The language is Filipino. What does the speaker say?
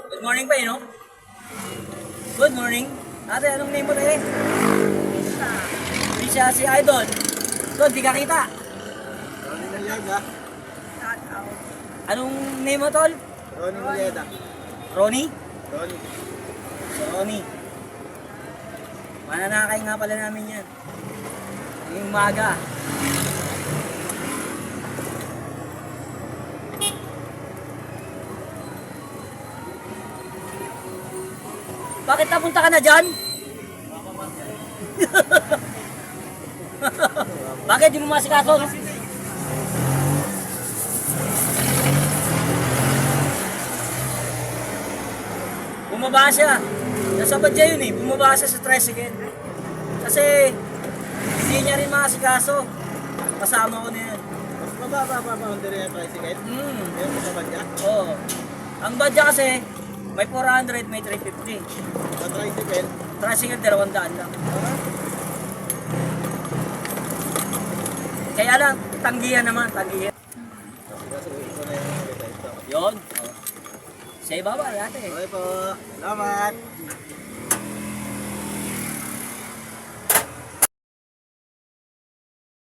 Good morning pa no? Good morning. Ate, anong name mo tayo? Risha, si Idol. Good, di ka kita. Ronnie Naliega. Anong name mo, tol? Ronnie Naliega. Ronnie? Ronnie. Si Ronnie. Mananakay nga pala namin yan. Ngayong umaga. Bakit napunta ka na dyan? Bakit di mo masikaso? Bumaba siya. Nasa badya yun eh. Bumaba siya sa tricycle. Kasi hindi niya rin masikaso. Kasama ko na yan. Mas mababa pa boundary yung tricycle. Yung sa badya. Oo. Ang badya kasi may 400, may 350. Sa tricycle. Tricycle 200 lang. Kaya lang, tanggihan naman, tanggihan. Kasi ito na yung ito. Yun. Sa ibaba, ate. Okay po. Salamat.